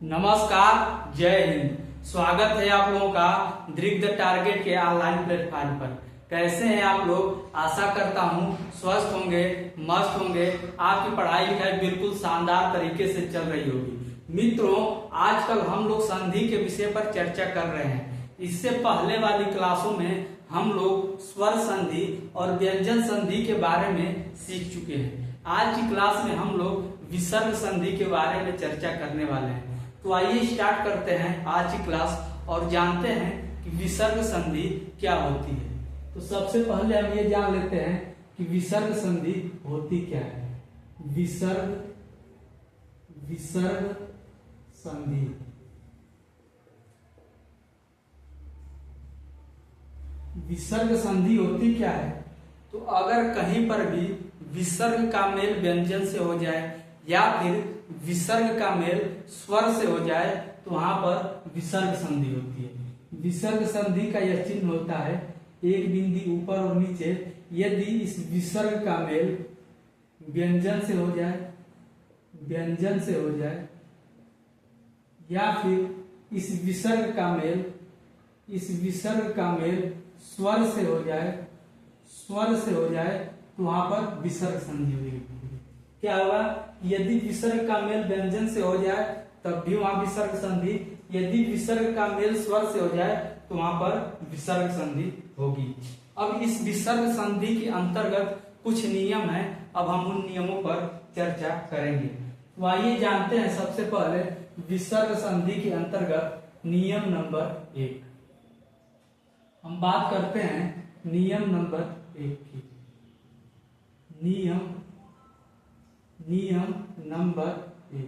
नमस्कार, जय हिंद। स्वागत है आप लोगों का दृग द टारगेट के ऑनलाइन प्लेटफॉर्म पर। कैसे हैं आप लोग? आशा करता हूं स्वस्थ होंगे, मस्त होंगे। आपकी पढ़ाई लिखाई बिल्कुल शानदार तरीके से चल रही होगी। मित्रों, आजकल हम लोग संधि के विषय पर चर्चा कर रहे हैं। इससे पहले वाली क्लासों में हम लोग स्वर संधि और व्यंजन संधि के बारे में सीख चुके हैं। आज की क्लास में हम लोग विसर्ग संधि के बारे में चर्चा करने वाले हैं। तो आइए स्टार्ट करते हैं आज की क्लास और जानते हैं कि विसर्ग संधि क्या होती है। तो सबसे पहले हम ये जान लेते हैं कि विसर्ग संधि होती क्या है। विसर्ग संधि विसर्ग संधि होती क्या है? तो अगर कहीं पर भी विसर्ग का मेल व्यंजन से हो जाए या फिर विसर्ग का मेल स्वर से हो जाए तो वहां पर विसर्ग संधि होती है। विसर्ग संधि का यह चिन्ह होता है एक बिंदु ऊपर और नीचे। यदि इस विसर्ग का मेल व्यंजन से हो जाए या फिर इस विसर्ग का मेल स्वर से हो जाए तो वहां पर विसर्ग संधि होगी। क्या होगा? यदि विसर्ग का मेल व्यंजन से हो जाए तब भी वहां विसर्ग संधि, यदि विसर्ग का मेल स्वर से हो जाए तो वहां पर विसर्ग संधि होगी। अब इस विसर्ग संधि के अंतर्गत कुछ नियम है, अब हम उन नियमों पर चर्चा करेंगे। तो आइए जानते हैं सबसे पहले विसर्ग संधि के अंतर्गत नियम नंबर 1। हम बात करते हैं नियम नंबर 1 की। नियम नंबर 1।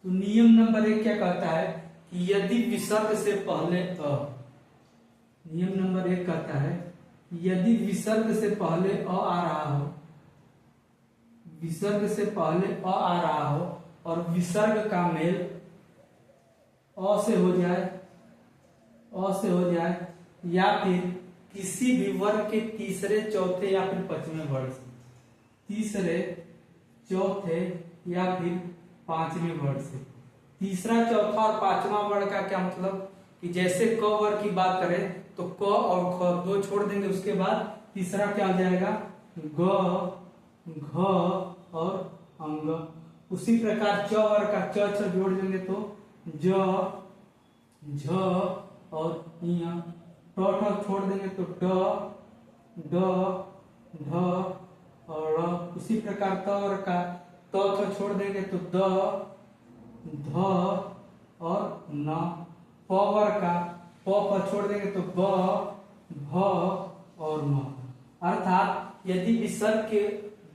तो नियम नंबर 1 क्या कहता है कि यदि विसर्ग से पहले नियम नंबर 1 कहता है यदि विसर्ग से पहले आ रहा हो और विसर्ग का मेल अ से हो जाए या फिर किसी भी वर्ग के तीसरे, चौथे या फिर पांचवें वर्ग से, तीसरा, चौथा और पांचवा वर्ग का क्या मतलब कि जैसे क वर्ग की बात करें तो क और ख दो छोड़ देंगे, उसके बाद तीसरा क्या हो जाएगा? ग, घ और अंग। उसी प्रकार च वर्ग का च जोड़ देंगे तो ज, झ और य। छोड़ देंगे तो ड, ढ और ड़। उसी प्रकार त वर्ग का त छोड़ देंगे तो द, ध और न। प वर्ग का प छोड़ देंगे तो ब, भ और म। अर्थात यदि विसर्ग के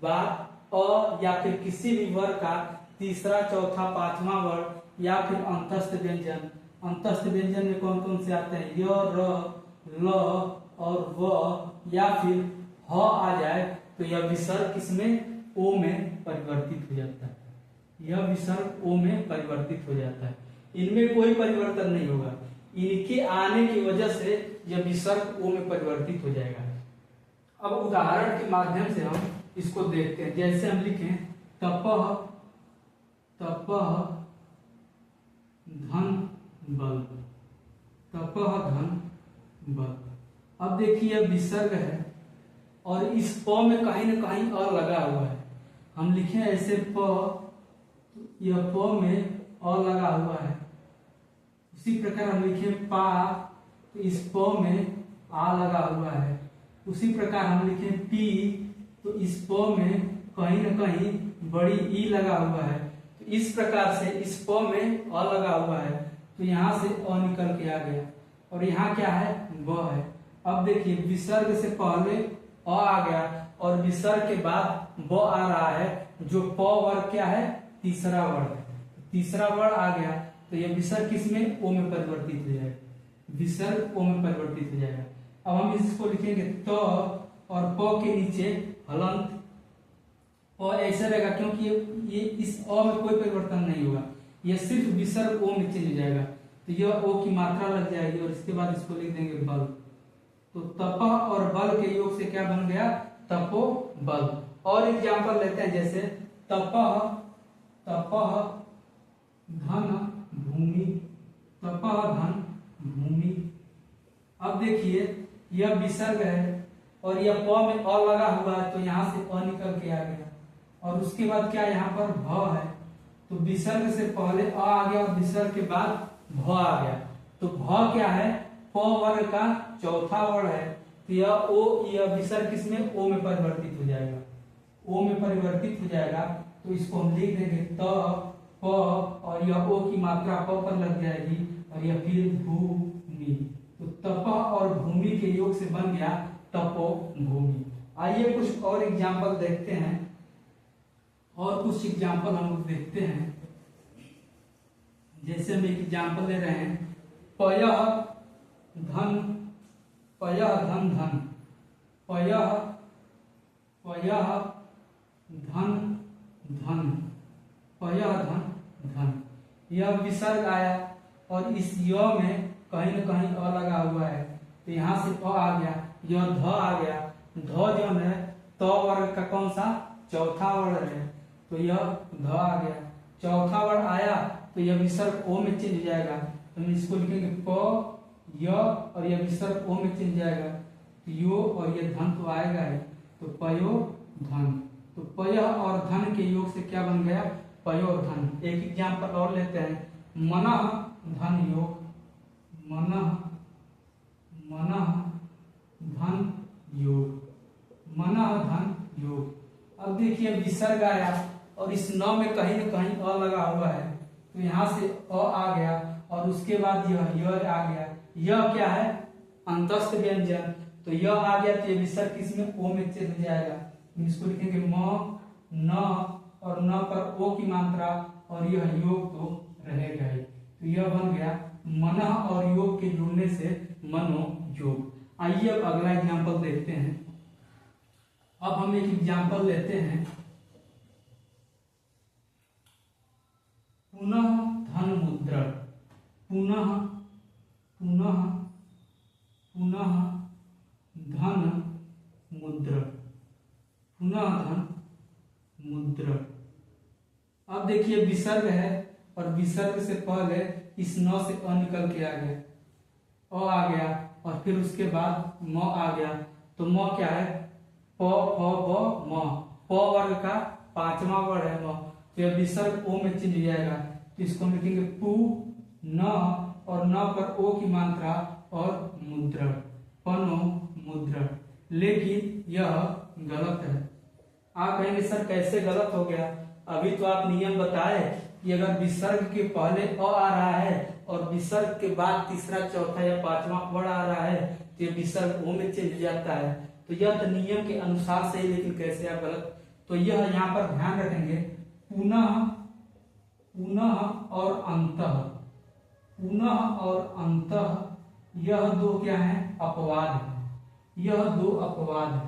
बाद अ या फिर किसी भी वर्ग का तीसरा, चौथा, पांचवा वर्ग या फिर अंतस्थ व्यंजन में कौन कौन से आते हैं? य, र, ल और व या फिर ह आ जाए तो यह विसर्ग किसमें? ओ में परिवर्तित हो जाता है। यह विसर्ग ओ में परिवर्तित हो जाता है। इनमें कोई परिवर्तन नहीं होगा, इनके आने की वजह से यह विसर्ग ओ में परिवर्तित हो जाएगा। अब उदाहरण के माध्यम से हम इसको देखते हैं। जैसे हम लिखें तपह धन बल, बल। अब देखिए यह विसर्ग है और इस प में कहीं ना कहीं अ लगा हुआ है। हम लिखें ऐसे प, यह प में अ लगा हुआ है। उसी प्रकार हम लिखें पा तो इस प में आ लगा हुआ है। उसी प्रकार हम लिखें पी तो इस प में कहीं ना कहीं बड़ी ई लगा हुआ है। तो इस प्रकार से इस प में अ लगा हुआ है तो यहाँ से अ निकल के आ गया और यहाँ क्या है? ब है। अब देखिए विसर्ग से पहले अ आ गया और विसर्ग के बाद ब आ रहा है, जो प वर्ग क्या है? तीसरा वर्ग है। तीसरा वर्ग आ गया तो यह विसर्ग किसमें? ओ में परिवर्तित हो जाएगा। विसर्ग ओ में परिवर्तित हो जाएगा। अब हम इसको लिखेंगे त और प के नीचे हलंत और ऐसा रहेगा, क्योंकि ये इस अ में कोई परिवर्तन नहीं होगा, यह सिर्फ विसर्ग ओ में चेंज हो जाएगा। तो यह ओ की मात्रा लग जाएगी और इसके बाद इसको लिख देंगे बल। तो तपह और बल के योग से क्या बन गया? तपो बल। और एग्जाम्पल लेते हैं, जैसे तपह तपः धन भूमि, तपः धन भूमि। अब देखिए यह विसर्ग है और यह प में अ लगा हुआ है तो यहाँ से अ निकल के आ गया, और उसके बाद क्या यहाँ पर भ है, तो विसर्ग से पहले अ आ गया और विसर्ग के बाद भ आ गया। तो भ क्या है, प वर्ग का चौथा वर्ण है, तो यह विसर्ग किसमें, ओ में परिवर्तित हो जाएगा, ओ में परिवर्तित हो जाएगा। तो इसको हम लिख देंगे त प, और यह ओ की मात्रा प पर लग जाएगी, और यह फिर भूमि। तो तप और भूमि के योग से बन गया तपो भूमि। आइए कुछ और एग्जाम्पल देखते हैं, और कुछ एग्जाम्पल हम लोग देखते हैं। जैसे हम एक एग्जाम्पल ले रहे हैं, पयः धन, पयः धन धन, पयः पयः धन धन, पयः धन धन। यह विसर्ग आया और इस य में कहीं न कहीं अ लगा हुआ है, तो यहाँ से अ आ गया, यह ध आ गया। ध जो है त वर्ग का कौन सा, चौथा वर्ण है, तो यह ध आ गया। चौथा वर्ण आया तो यह विसर्ग ओ में चेंज हो जाएगा, तो हम इसको लिखेंगे प य, और यह विसर्ग ओ में चेंज जाएगा, तो यो और यह धन तो आएगा ही, तो पयो धन। तो पय और धन के योग से क्या बन गया, पयो धन। एक एग्जाम्पल और लेते हैं, मनः धन योग, मनः मनः धन योग, मनः धन योग। अब देखिए विसर्ग आया और इस न में कहीं न कहीं अ लगा हुआ है, तो यहाँ से अ आ गया, और उसके बाद यह आ गया। यह क्या है, अंतस्थ व्यंजन, तो यह आ गया, तो यह विसर्ग किसमें, ओ में चेंज हो जाएगा। इसको लिखेंगे म न, और न पर ओ की मात्रा, और यह योग तो रहेगा ही, तो यह बन गया मनः और योग के जुड़ने से मनो योग। आइए अब अगला एग्जाम्पल देखते हैं। अब हम एक एग्जाम्पल लेते हैं, पुनः धन मुद्रण, पुनः पुनः पुनः धन मुद्रण, पुनः धन मुद्रण। अब देखिए विसर्ग है और विसर्ग से पहले इस न से अ निकल के आ गया, अ आ गया, और फिर उसके बाद म आ गया। तो म क्या है, प फ ब म, प वर्ग का पांचवा वर्ण है म, तो यह विसर्ग ओ में चेंज हो जाएगा, तो इसको हम लिखेंगे पु न, और न पर ओ की मात्रा और मुद्रण, पनो मुद्रण। लेकिन यह गलत है। आप कहेंगे सर कैसे गलत हो गया, अभी तो आप नियम बताए कि अगर विसर्ग के पहले अ आ रहा है और विसर्ग के बाद तीसरा चौथा या पांचवा वर्ण आ रहा है, तो ये विसर्ग ओ में चेंज हो जाता है। तो यह तो नियम के अनुसार सही, लेकिन कैसे आप गलत, तो यह यहाँ पर ध्यान रखेंगे, पुनः पुनः और अंतः, पुनः और अंतः, यह दो क्या है, अपवाद है, यह दो अपवाद है।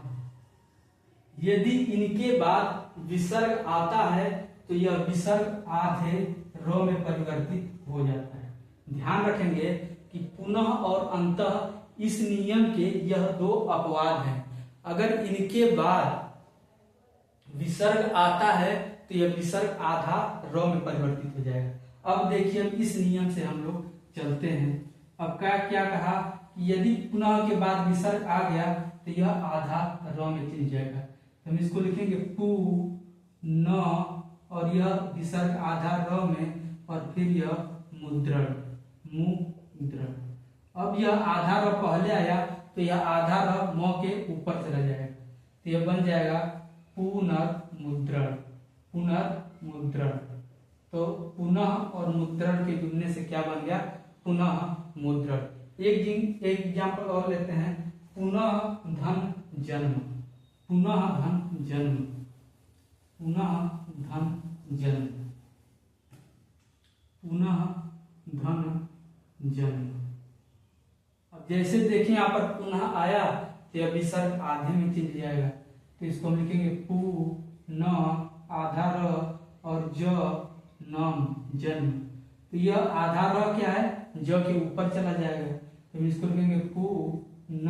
यदि इनके बाद विसर्ग आता है तो यह विसर्ग आधे रो में परिवर्तित हो जाता है। ध्यान रखेंगे कि पुनः और अंतः इस नियम के यह दो अपवाद हैं। अगर इनके बाद विसर्ग आता है तो यह विसर्ग आधा रो में परिवर्तित हो जाएगा। अब देखिए हम इस नियम से हम लोग चलते हैं। अब क्या कहा कि यदि पुनः के बाद विसर्ग आ गया तो यह आधा रो में चेंज जाएगा, तो हम इसको लिखेंगे पु न, और यह विसर्ग आधा र में, और फिर यह मुद्रण, मुद्रण। अब यह आधा र पहले आया तो यह आधा र म के ऊपर चला जाएगा, तो यह बन जाएगा पुनर्मुद्रण, पुनर्मुद्रण। तो पुनः और मुद्रण के जुड़ने से क्या बन गया, पुनः मुद्रण। एक एग्जाम्पल और लेते हैं, पुनः धन जन्म, पुनः धन जन्म, पुनः धन जन्म, पुनः धन जन्म। अब जैसे देखें यहाँ पर पुनः आया तो यह विसर्ग आधे में चल जाएगा, तो इसको हम लिखेंगे पु न आधा र और ज नम जन्म। तो यह आधा र क्या है, ज के ऊपर चला जाएगा, तो इसको लिखेंगे पु न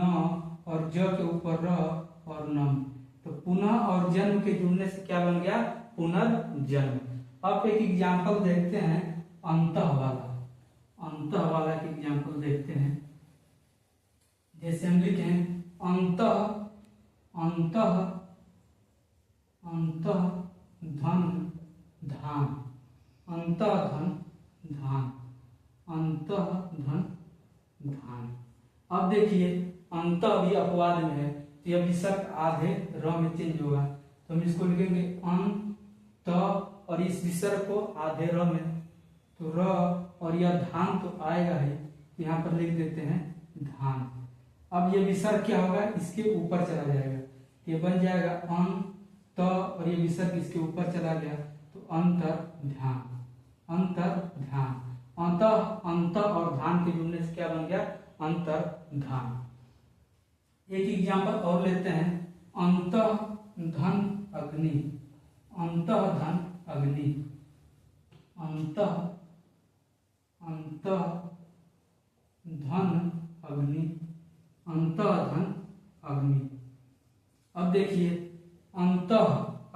और ज के ऊपर र और नम। तो पुनः और जन्म के जुड़ने से क्या बन गया, पुनर्जन्म। अब एक एग्जाम्पल देखते हैं अंतः वाला। अंतः वाला के एग्जाम्पल देखते हैं। जैसे हम लिखे अंतः अंतः अंतः धन धान, अंतः धन धान, अंतः धन धान। अब देखिए अंतः भी अपवाद में है तो यह विसर्ग आधे र में चेंज होगा, तो हम इसको लिखेंगे अंत और इस विसर्ग को आधे र में, तो र और यह धान तो आएगा ही, यहाँ पर लिख देते हैं धान। अब ये विसर्ग क्या होगा, इसके ऊपर चला जाएगा, ये बन जाएगा अंत और ये विसर्ग इसके ऊपर चला गया तो अंतर ध्यान, अंतर ध्यान। अंतः अंत और धान के जुड़ने से क्या बन गया, अंतर धान। एक एग्जाम्पल और लेते हैं अंतः धन अग्नि, अंतः धन अग्नि, अंतः अंतः धन अग्नि, अंतः धन अग्नि। अब देखिए अंतः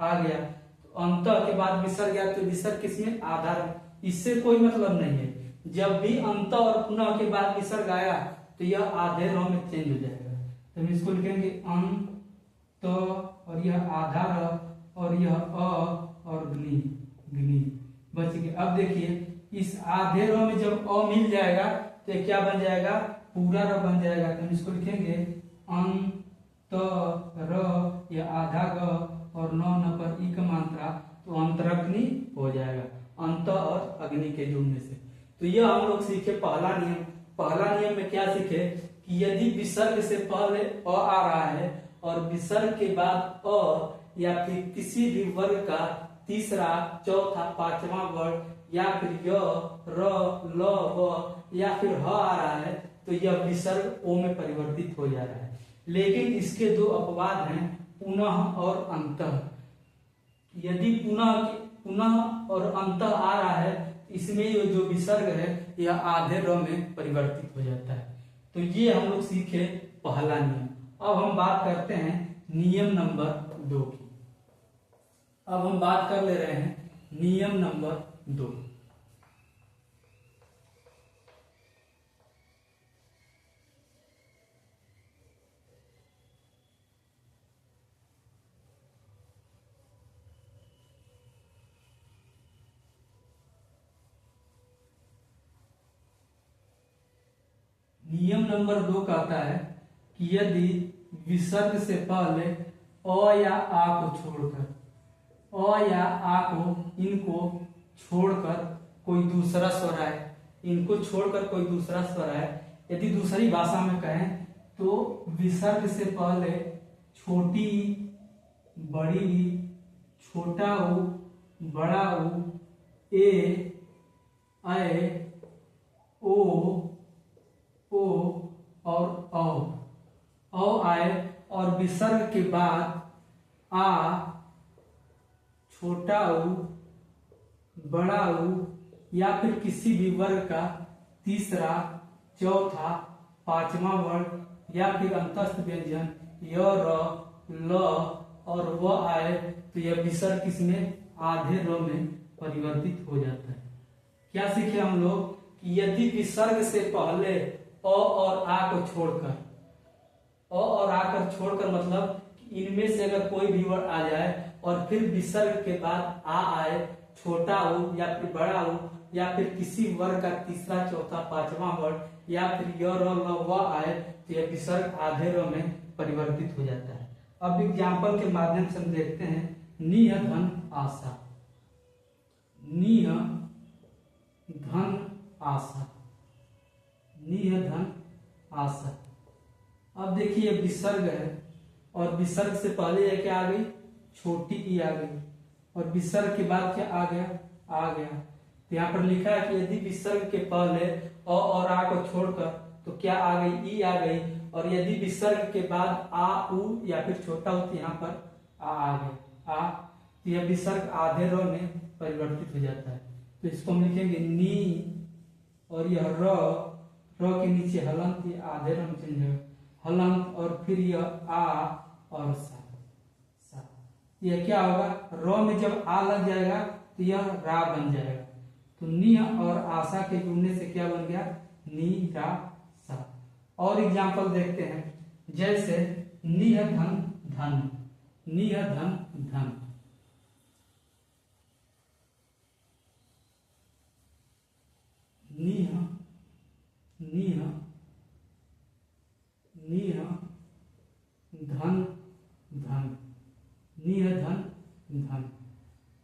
आ गया तो अंतः के बाद विसर्ग गया तो विसर्ग किसमें, आधार, इससे कोई मतलब नहीं है। जब भी अंतः और पुनः के बाद विसर्ग आया तो यह आधे र में चेंज हो जाएगा, तो हम इसको लिखेंगे अंत और यह आधा र और यह अ और ग्नि, ग्नि बच गया। अब देखिए इस आधे रो में जब अ मिल जाएगा तो ये क्या बन जाएगा, पूरा र बन जाएगा, तो हम इसको लिखेंगे अंत र, यह आधा ग और न पर ई का मात्रा, तो अंतरग्नि हो जाएगा अंत और अग्नि के जुड़ने से। तो यह हम लोग सीखे पहला नियम। पहला नियम में क्या सीखे कि यदि विसर्ग से पहले अ आ रहा है और विसर्ग के बाद अ या फिर किसी भी वर्ग का तीसरा चौथा पांचवा वर्ग या फिर य र ल व या फिर ह आ रहा है तो यह विसर्ग ओ में परिवर्तित हो जा रहा है। लेकिन इसके दो अपवाद हैं, पुनः और अंतः। यदि पुनः और अंतः आ रहा है इसमें ये जो विसर्ग है यह आधे र में परिवर्तित हो जाता है। तो ये हम लोग सीखे पहला नियम। अब हम बात करते हैं नियम नंबर 2 की। अब हम बात कर ले रहे हैं नियम नंबर 2। नियम नंबर 2 कहता है कि यदि विसर्ग से पहले अ या आ को छोड़कर, अ या आ को इनको छोड़कर कोई दूसरा स्वर आए, इनको छोड़कर कोई दूसरा स्वर आए, यदि दूसरी भाषा में कहें तो विसर्ग से पहले छोटी बड़ी छोटा ऊ बड़ा ऊ ए ओ और औ आए और विसर्ग के बाद आ छोटा ऊ बड़ा ऊ या फिर किसी भी वर्ग का तीसरा चौथा पांचवा वर्ग या फिर अंतस्थ व्यंजन य र ल और व आए तो यह विसर्ग किसमें, आधे र में परिवर्तित हो जाता है। क्या सीखे हम लोग कि यदि विसर्ग से पहले अ और आ को छोड़कर, अ और आ कर छोड़कर मतलब इनमें से अगर कोई भी वर्ड आ जाए और फिर विसर्ग के बाद आ आए, छोटा ऊ या फिर बड़ा ऊ या फिर किसी वर्ग का तीसरा चौथा पांचवा वर्ग या फिर य र ल व आए तो यह विसर्ग आधे र में परिवर्तित हो जाता है। अब एग्जाम्पल के माध्यम से हम देखते हैं निह धन आशा, निह धन आशा, निह धन आशा। अब देखिए विसर्ग है और विसर्ग से पहले यह क्या आ गई, छोटी ई आ गई और विसर्ग के बाद क्या आ गया, आ गया। तो यहाँ पर लिखा है कि यदि विसर्ग के पहले अ और आ को छोड़कर तो क्या आ गई, ई आ गई, और यदि विसर्ग के बाद आ उ या फिर छोटा हो तो यहाँ पर आ गया आ, तो यह विसर्ग आधे र में परिवर्तित हो जाता है। तो इसको हम लिखेंगे नी और यह र के नीचे हलंत, ये आधे र में चेंज है हलंत और फिर यह आ और सा, सा। यह क्या होगा, र में जब आ लग जाएगा तो यह रा बन जाएगा। तो नी और आशा के जुड़ने से क्या बन गया, नीराशा। और एग्जाम्पल देखते हैं, जैसे निह धन धन, निह धन धन, निह निह निह धन धन, निह धन धन।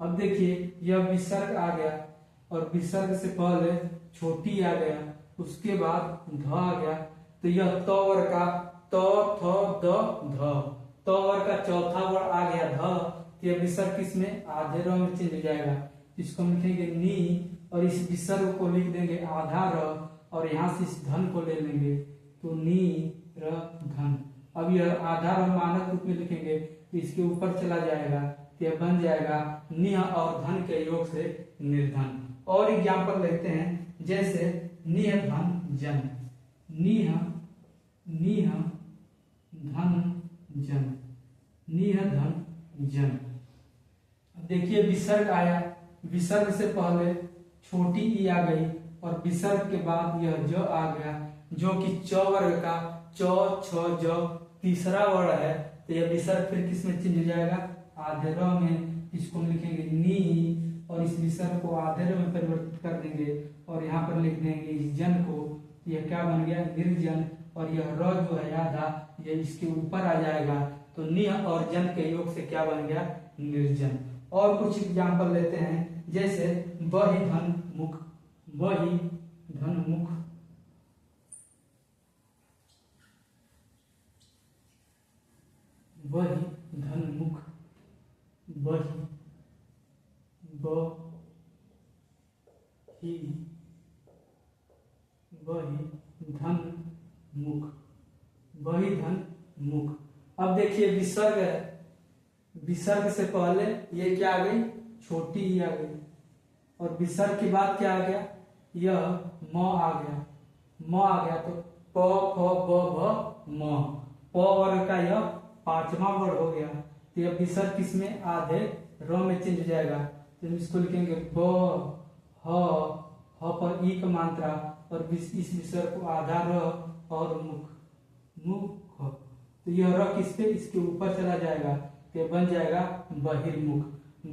अब देखिए यह विसर्ग आ गया और विसर्ग से पहले छोटी आ गया, उसके बाद ध आ गया, तो यह त वर्ग का त थ द ध, त वर्ग का चौथा वर्ग आ गया ध, तो यह विसर्ग किसमें आधे र में चेंज हो जाएगा। इसको हम लिखेंगे नी और इस विसर्ग को लिख देंगे आधा र और यहाँ से इस धन को ले लेंगे तो नी र धन। अब यह आधा र मानक रूप में लिखेंगे तो इसके ऊपर चला जाएगा, तो यह बन जाएगा निह और धन के योग से निर्धन। और एग्जाम्पल लेते हैं, जैसे निह धन जन, निह निह धन जन, निह धन जन। देखिए विसर्ग आया, विसर्ग से पहले छोटी ई आ गई और विसर्ग के बाद यह ज आ गया, जो कि च वर्ग का च छ ज तीसरा वर्ण है, तो यह विसर्ग फिर किस में चेंज हो जाएगा, आधे र में। इसको हम लिखेंगे नी और इस विसर्ग को आधे र में परिवर्तित कर देंगे और यहाँ पर लिख देंगे इस जन को, यह क्या बन गया, निर्जन। और यह र जो है आधा, यह इसके ऊपर आ जाएगा, तो निह और जन के योग से क्या बन गया, निर्जन। और कुछ एग्जाम्पल लेते हैं, जैसे बहि धन मुख, बहि धन मुख, बहि धन मुख, बहि बहि धन मुख, बहि धन मुख। अब देखिए विसर्ग है, विसर्ग से पहले ये क्या आ गई, छोटी ही आ गई और विसर्ग के बाद क्या आ गया, यह म आ गया, म आ गया, तो प फ ब भ म, प वर्ग का यह पांचवा वर्ग हो गया, तो यह विसर्ग किसमें आधे र में चेंज हो जाएगा। तो इसको लिखेंगे ब ह पर ई का मात्रा और इस विसर्ग को आधा र और मुख, मुख, तो यह र किस पे, इसके ऊपर चला जाएगा, तो बन जाएगा बहिर्मुख।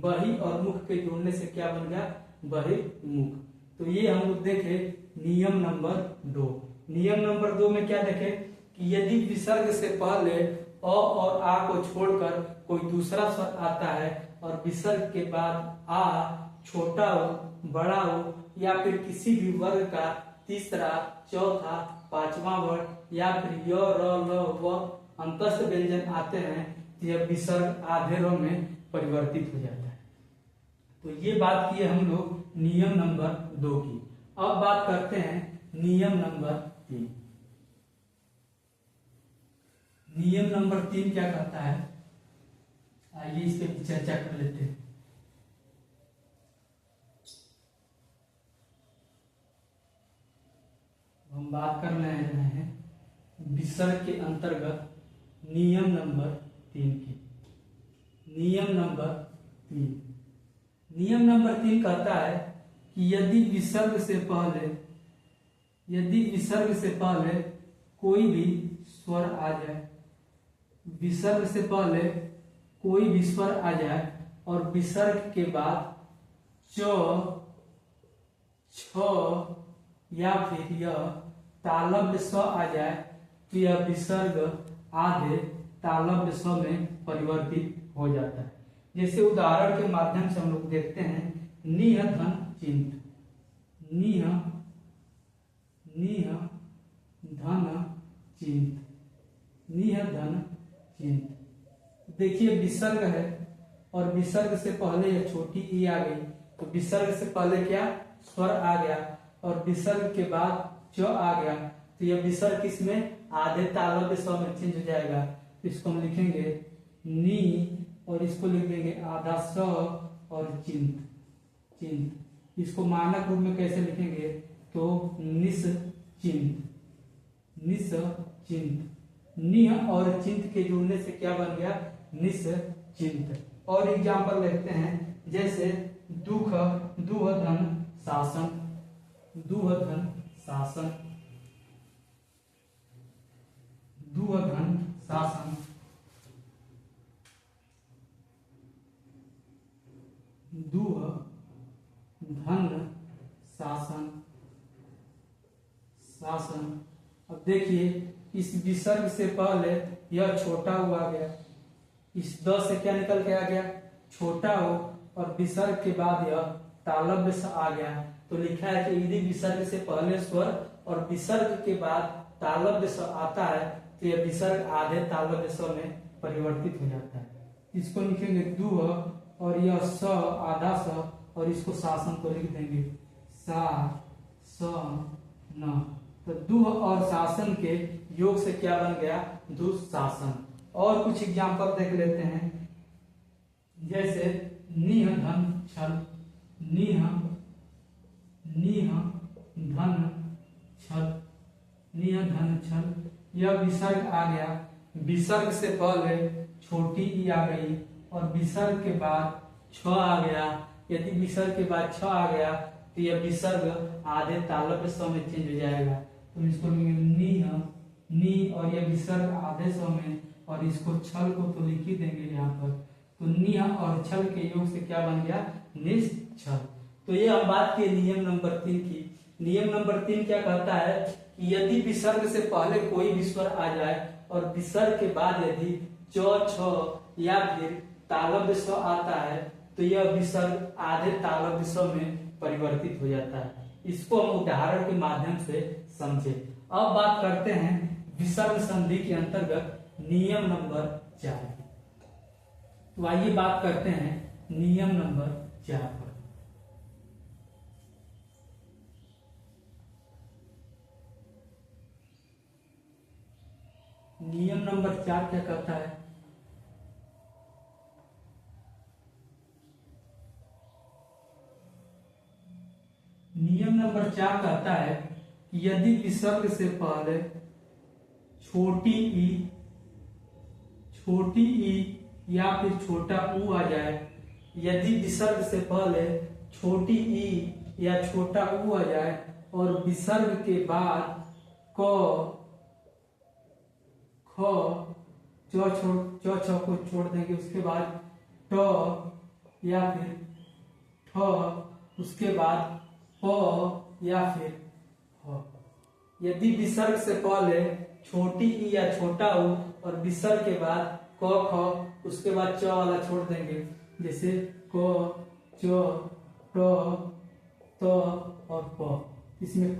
बहि और मुख के जोड़ने से क्या बन गया, बहिर्मुख। तो ये हम लोग देखे नियम नंबर 2। नियम नंबर 2 में क्या देखे कि यदि विसर्ग से पहले अ और आ को छोड़कर कोई दूसरा स्वर आता है और विसर्ग के बाद आ छोटा हो, बड़ा हो या फिर किसी भी वर्ग का तीसरा, चौथा, पांचवा वर्ग या फिर य र ल व अंतस्थ व्यंजन आते हैं, तो यह विसर्ग आधे र में परिवर्तित हो जाता है। तो ये बात की हम लोग नियम नंबर 2 की। अब बात करते हैं नियम नंबर 3। नियम नंबर 3 क्या कहता है, आइए इस पे चर्चा कर लेते हैं। हम बात कर रहे हैं विसर्ग के अंतर्गत नियम नंबर 3 की। नियम नंबर 3, नियम नंबर 3 कहता है कि यदि विसर्ग से पहले कोई भी स्वर आ जाए, विसर्ग से पहले कोई भी स्वर आ जाए और विसर्ग के बाद च, छ या फिर यह तालव्य स आ जाए, तो यह विसर्ग आधे तालव्य स में परिवर्तित हो जाता है। जैसे उदाहरण के माध्यम से हम लोग देखते हैं, निह धन चिंत, निह धन चिंत, निह धन चिंत। देखिए विसर्ग है और विसर्ग से पहले यह छोटी ई आ गई, तो विसर्ग से पहले क्या, स्वर आ गया और विसर्ग के बाद च आ गया, तो यह विसर्ग किसमें, आधे तालव्य स में चेंज हो जाएगा। तो इसको हम लिखेंगे नी और इसको लिख देंगे आधा स और चिंत, चिंत। इसको मानक रूप में कैसे लिखेंगे, तो निस चिंत, निस चिंत। निह और चिंत के जुड़ने से क्या बन गया, निस चिंत। और एग्जाम्पल देखते हैं, जैसे दुख, दुह धन शासन, दुह धन शासन, दुह धन शासन, दुह धन शासन, शासन। अब देखिए इस विसर्ग से पहले यह छोटा हुआ आ गया, इस द से क्या निकल के आ गया, छोटा हो, और विसर्ग के बाद यह तालव्य स आ गया। तो लिखा है कि यदि विसर्ग से पहले स्वर और विसर्ग के बाद तालव्य स आता है तो यह विसर्ग आधे तालव्य स में परिवर्तित हो जाता है। इसको लिखेंगे दुह, और यह स आधा स, और इसको शासन को लिख देंगे सा स न। तो दुह और शासन के योग से क्या बन गया, दुशासन। और कुछ एग्जाम्पल देख लेते हैं, जैसे निह धन छल, निह निह धन छल, निह धन छल। यह विसर्ग आ गया, विसर्ग से पहले छोटी ई आ गई और विसर्ग के बाद छ आ गया। यदि विसर्ग के बाद छ आ गया तो यह विसर्ग आधे तालव्य स में चेंज हो जाएगा। तो इसको निह नी, और यह विसर्ग आधे स में, और इसको छल को तो लिख ही देंगे यहाँ पर। तो निह और छल के योग से क्या बन गया, निश्छल। तो ये हम बात किए नियम नंबर 3 की। नियम नंबर 3 क्या कहता है कि यदि विसर्ग से पहले कोई भी स्वर आ जाए और विसर्ग के बाद यदि च छ या फिर तालव्य स आता है तो यह विसर्ग आधे तालव्य स में परिवर्तित हो जाता है। इसको हम उदाहरण के माध्यम से समझे। अब बात करते हैं विसर्ग संधि के अंतर्गत नियम नंबर 4। तो आइए बात करते हैं नियम नंबर 4 पर। नियम नंबर 4 क्या कहता है, नियम नंबर 4 कहता है कि यदि विसर्ग से पहले छोटी ई या फिर छोटा ऊ आ जाए, यदि विसर्ग से पहले छोटी ई या छोटा ऊ आ जाए और विसर्ग के बाद क ख च छ को छोड़ देंगे, उसके बाद ट या फिर ठ, उसके बाद प या फिर ह। यदि विसर्ग से पहले छोटी ई या छोटा ऊ और विसर्ग के बाद क ख, उसके बाद च वाला छोड़ देंगे, जैसे क च ट त और प। इसमें क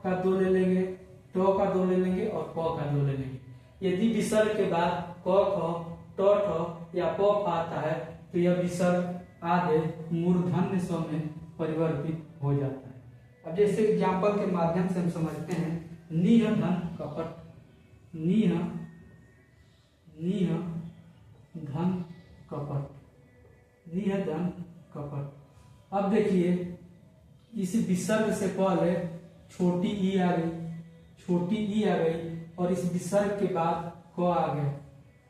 का 2 ले लेंगे, ट का 2 ले लेंगे और प का 2 ले लेंगे। यदि विसर्ग के बाद क ख ट ठ या प फ आता है तो यह विसर्ग आधे मूर्धन्य स में परिवर्तित हो जाता है। अब जैसे एग्जाम्पल के माध्यम से हम समझते हैं, निह धन कपट, निह धन कपट, निह धन कपट। अब देखिए इस विसर्ग से पहले छोटी ई आ गई, छोटी ई आ गई और इस विसर्ग के बाद क आ गया,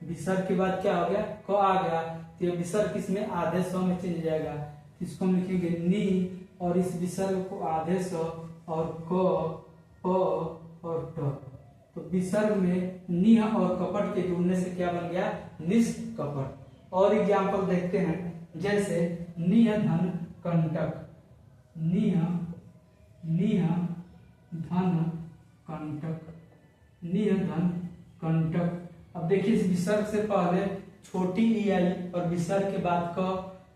विसर्ग के बाद क्या हो गया, क आ गया। तो यह विसर्ग किसमें, आधे स में चेंज जाएगा। इसको हम लिखेंगे नी, और इस विसर्ग को आधे स और क प और ट। तो विसर्ग में निह और कपट के जुड़ने से क्या बन गया, निष्कपट। और एग्जाम्पल देखते हैं, जैसे निह धन कंटक, निह धन कंटक, निह धन कंटक। अब देखिए इस विसर्ग से पहले छोटी ई आई और विसर्ग के बाद क,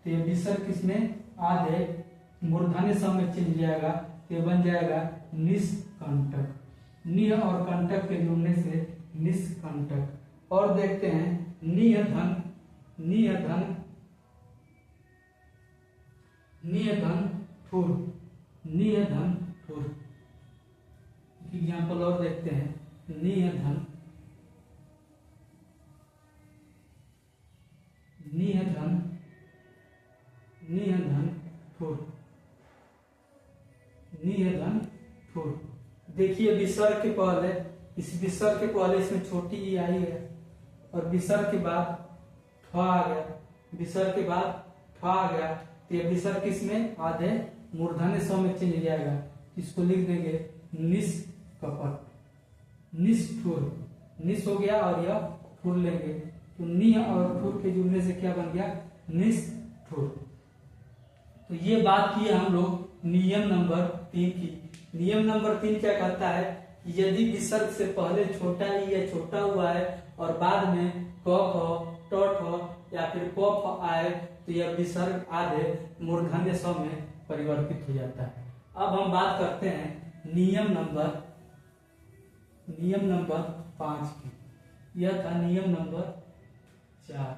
तो ये विसर्ग किसमें, आधे मूर्धन्य स में चेंज जाएगा, तो ये बन जाएगा निष्कंटक। निह और कंटक के जुड़ने से निष्कंटक। और देखते हैं निह धन ठुर, निह धन ठुर। एग्जाम्पल और देखते हैं, निह धन ठुर, निह धन ठुर। देखिए विसर्ग के पहले, इस विसर्ग के पहले इसमें छोटी ई आई है और विसर्ग के बाद ठ आ गया, विसर्ग के बाद ठ आ गया, तो ये विसर्ग किस में आधे मूर्धन्य स में चेंज हो जाएगा। इसको लिख देंगे निष्कपट, निष्ठुर, निस हो गया और यह ठुर लेंगे तो नि और ठुर के जुड़ने से क्या बन गया निष्ठुर। तो ये बात की हम लोग नियम नंबर 3 की। नियम नंबर 3 क्या कहता है कि यदि विसर्ग से पहले छोटा ई या छोटा हुआ है और बाद में क ख ट ठ या फिर प फ आए तो यह विसर्ग आधे मूर्धन्य स में परिवर्तित हो जाता है। अब हम बात करते हैं नियम नंबर 5 की। यह था नियम नंबर 4।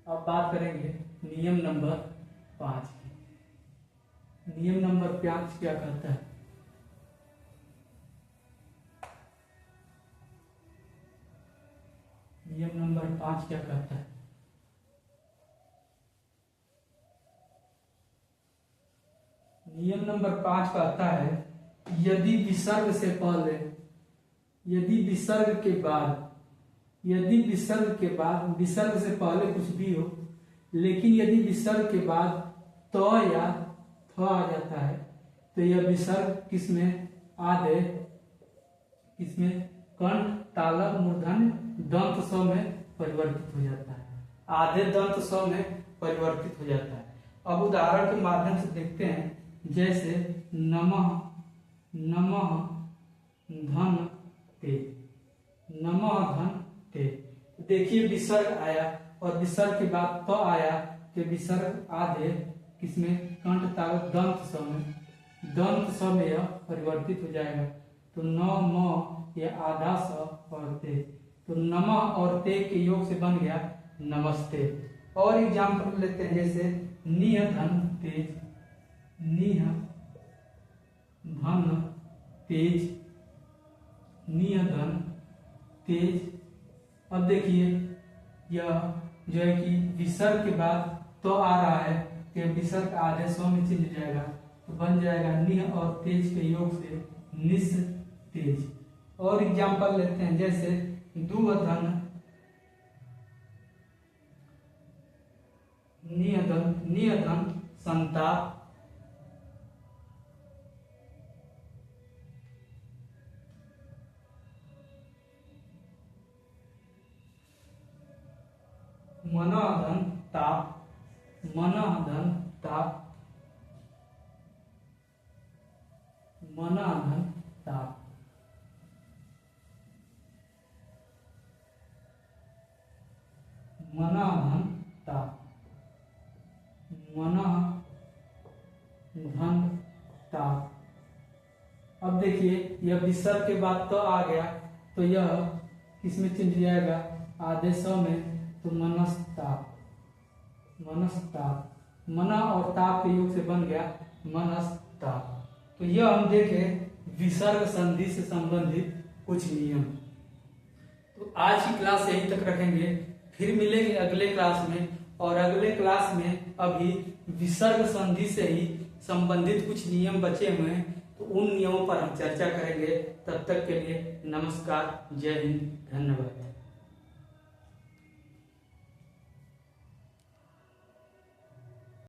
अब बात करेंगे नियम नंबर 5 की। नियम नंबर 5 क्या कहता है? नियम नंबर 5 क्या कहता है? नियम नंबर 5 कहता है यदि विसर्ग से पहले, यदि विसर्ग के बाद, विसर्ग से पहले कुछ भी हो, लेकिन यदि विसर्ग के बाद त या थ आ जाता है तो यह विसर्ग किसमें आधे, किसमें कंठ तालव मूर्धन्य दंत स में परिवर्तित हो जाता है, आधे दंत स में परिवर्तित हो जाता है। अब उदाहरण के माध्यम से देखते हैं, जैसे नमः नमः धन ते, नमः धन ते। देखिए विसर्ग आया और विसर्ग के बाद तो आया तो विसर्ग आधे किसमें कंठ ताल दंत स में, दंत स में यह परिवर्तित हो जाएगा। तो न म यह आधा स और ते, तो नमः और ते के योग से बन गया नमस्ते। और एग्जाम्पल लेते हैं, जैसे निह धन तेज, निह धन तेज, निह धन तेज। अब देखिए यह जो है कि विसर्ग के बाद तो आ रहा है कि विसर्ग आधे स में चेंज हो जाएगा तो बन जाएगा निह और तेज के योग से निस तेज। और एग्जाम्पल लेते हैं, जैसे दुअधन नियधन संताप, मनधन ताप, मनधन ताप, मनधन ताप। मनधन ताप, मनधन ताप। अब देखिए यह विसर्ग के बाद तो आ गया तो यह किसमें चेंज हो जाएगा आधे स में, तो मनस्ताप, मनस्ताप। मना और ताप के योग से बन गया मनस्ताप। तो यह हम देखे विसर्ग संधि से संबंधित कुछ नियम। तो आज की क्लास यहीं तक रखेंगे, फिर मिलेंगे अगले क्लास में। और अगले क्लास में अभी विसर्ग संधि से ही संबंधित कुछ नियम बचे हुए हैं, तो उन नियमों पर हम चर्चा करेंगे। तब तक के लिए नमस्कार, जय हिंद, धन्यवाद।